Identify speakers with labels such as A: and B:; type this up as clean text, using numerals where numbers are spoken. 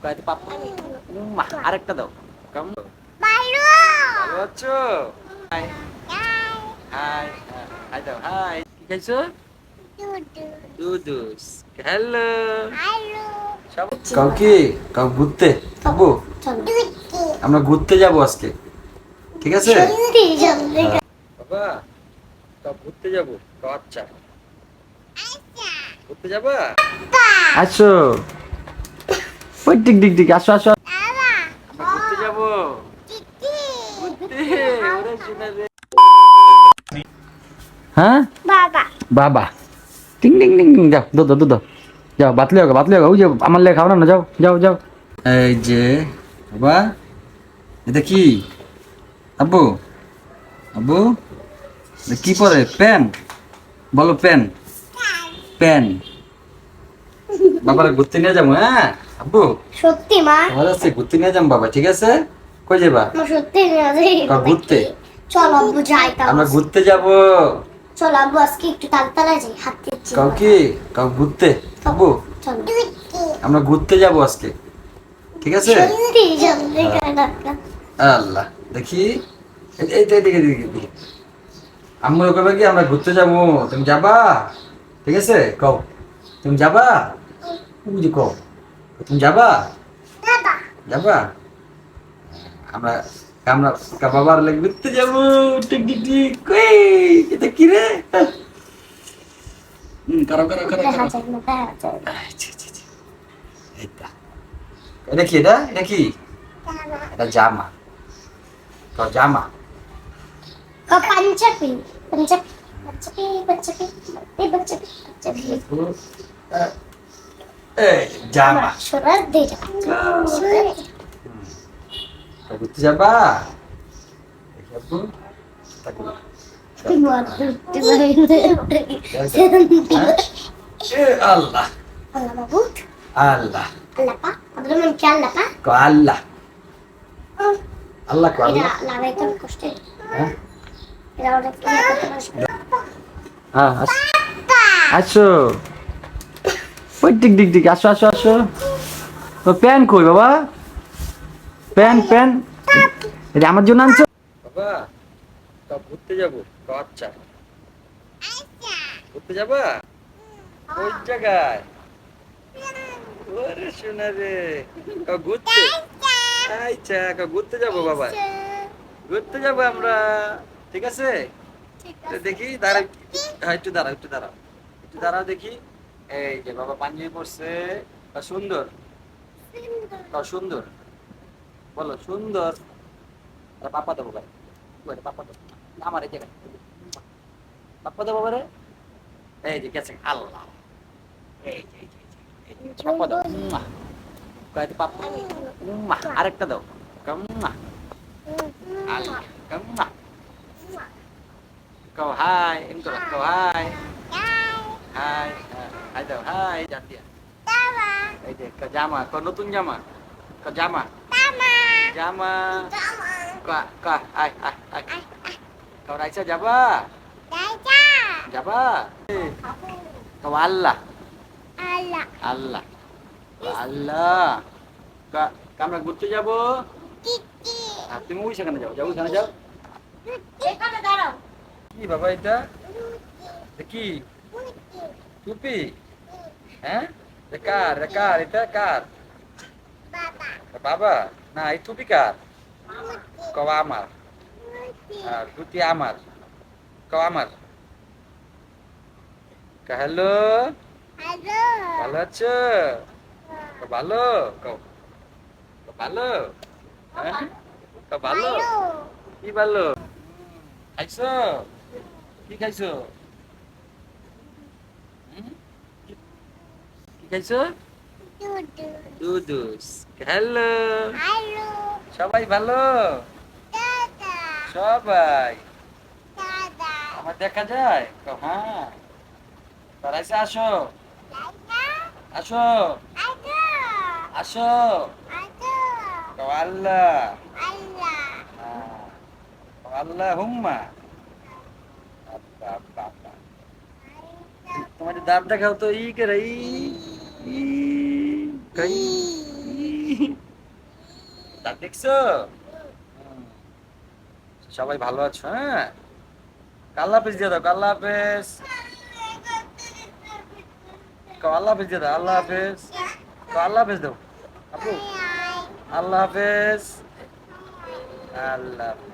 A: কয়তে পাপ্পা আরেকটা দাও। কেমন ভালো আছো? হাই হাই হাই দাও হাই। কি খাইছো? দুদুস। হ্যালো কাউকে কাউ ঘুরতে যাবো, আমরা ঘুরতে যাবো আজকে, ঠিক আছে বাবা? কাউ ঘুরতে যাবো তো, আচ্ছা ঘুরতে যাবা? আসো ওই টিক টিক টিক, আসো আসো, আমরা ঘুরতে যাবো। ঘুরতে ওরে শোনা রে। হ্যাঁ বাবা বাবা টিং টিং টিং টিং, যাও দো দো দো দো, যাও বাতলে হোক বাতলে হোক, ওই যে আমার লেগে খাও না, যাও যাও যাও। এই যে বাবা, এটা কি আব্বু? আব্বু এটা কি পরে? প্যান বলো, প্যান প্যান। বাবার ঘুরতে নিয়ে যাবো, হ্যাঁ আব্বু?
B: সত্যি মা?
A: ভালো আছে, ঘুরতে নিয়ে যাবো বাবা, ঠিক আছে? কই যাবা?
B: মা সত্যি নিয়ে যাই
A: ঘুরতে?
B: চল আব্বু যাই,
A: আমরা ঘুরতে যাবো।
B: চল আব্বু আজকে একটু তালতলায় যাই, হাত দিচ্ছি।
A: কাউ কি কাউ ঘুরতে আব্বু?
B: চল
A: আমরা ঘুরতে যাবো আজকে, ঠিক আছে?
B: সত্যি জলদি করে।
A: আল্লাহ দেখি, এইদিকে দেখি, আম্মু কবে কি আমরা ঘুরতে যাবো, তুমি যাবা? ঠিক আছে কও, তুমি যাবা? বুঝি কও, তুমি যাবা?
B: দাদা
A: যাবা? আমরা আমরা বাবার লাগে ঘুরতে যাবো। টিক টিক টিক, কই এটা কি রে? করো করো করো
B: দেখা
A: করো।
B: যায় না, দেখা যায় না।
A: ছি, ছি, ছি। এইটা এটা কি, এটা কি? এটা জামা, কও জামা।
B: পাঞ্জাবি পাঞ্জাবি পাঞ্জাবি পাঞ্জাবি পাঞ্জাবি পাঞ্জাবি
A: এই জামা।
B: সোনার দিটা
A: ঘুরতে যাবা? দেখি আব্বু, তাকু। এ আল্লাহ
B: আল্লাহ বাবু,
A: আল্লাহ
B: আল্লাহ পা, আপনার নাম কি আল্লাহ পা?
A: কো আল্লাহ আল্লাহ কো
B: এটা
A: আল্লাহ।
B: লাগাইতে কষ্ট,
A: হ্যাঁ
B: এটা অনেক লাগাইতে কষ্ট।
A: হ্যাঁ আসো, ওই টিক টিক টিক, আসো আসো আসো। প্যান কই বাবা? প্যান প্যান এটা আমার জন্য আনছো বাবা? তা ঘুরতে যাবো তো, আচ্ছা ঘুরতে যাবা? ওই জায়গায় ওরে শোনা রে, ঘুরতে? আচ্ছা ঘুরতে যাবো বাবা, ঘুরতে যাবো আমরা, ঠিক আছে? তো দেখি দাঁড়াও, হ্যাঁ একটু দাঁড়াও, একটু দাঁড়াও, একটু দাঁড়াও দেখি। এই যে বাবা পাঞ্জাবি পরছে, সুন্দর, সুন্দর বলো সুন্দর। পাপা দেবো ভাই, পাপা দেবো আমার এই জায়গায়, পাপা দেবো বাবারে। এই যে গেছে আল্লাহ, এই যে পাপা দাও, কয়তে পাপা আরেকটা দাও। কাম্মা আল্লাহ কাম্মা। কও হাই, এম করো, কও হাই হাই হাই দাও হাই, জান দিয়া। এই যে জামা, নতুন জামা, জামা জামা কা আয় আয় আয়, কও রাইসা যাবা? যাবা? কও আল্লাহ আল্লাহ আল্লাহ। আমরা ঘুরতে যাবো। তুমি ওই সেখানে যাও, যাও ওইখানে যাও।
B: এখানে দাঁড়াও।
A: কি বাবা এটা? কি টুপি? হ্যাঁ কার কার এটা, কার? বাবা না, এই টুপি কার? কও আমার, আর টুপি আমার, কও আমার। হ্যালো ভালো আছো? ভালো কও, ভালো, হ্যাঁ ভালো, কি ভালো? খাইছো? কি খাইছো? কি খাইছো? দুদুস। হ্যালো সবাই ভালো? সবাই আমার দেখা যায়? হ্যাঁ তারাইছে, আসো আসো আসো, আল্লাহ আল্লাহ হুম্মা। তোমাদের দাঁত দেখাও তো, ই করে ই, ই, কই ই। দাঁত দেখছো? হুম। সবাই ভালো আছো? হ্যাঁ, আল্লাহ হাফেজ দিয়ে দাও, আল্লাহ হাফেজ। আল্লাহ হাফেজ দিয়ে দাও, আল্লাহ হাফেজ। আল্লাহ হাফেজ দাও আপু। আল্লাহ হাফেজ। আল্লাহ হাফেজ।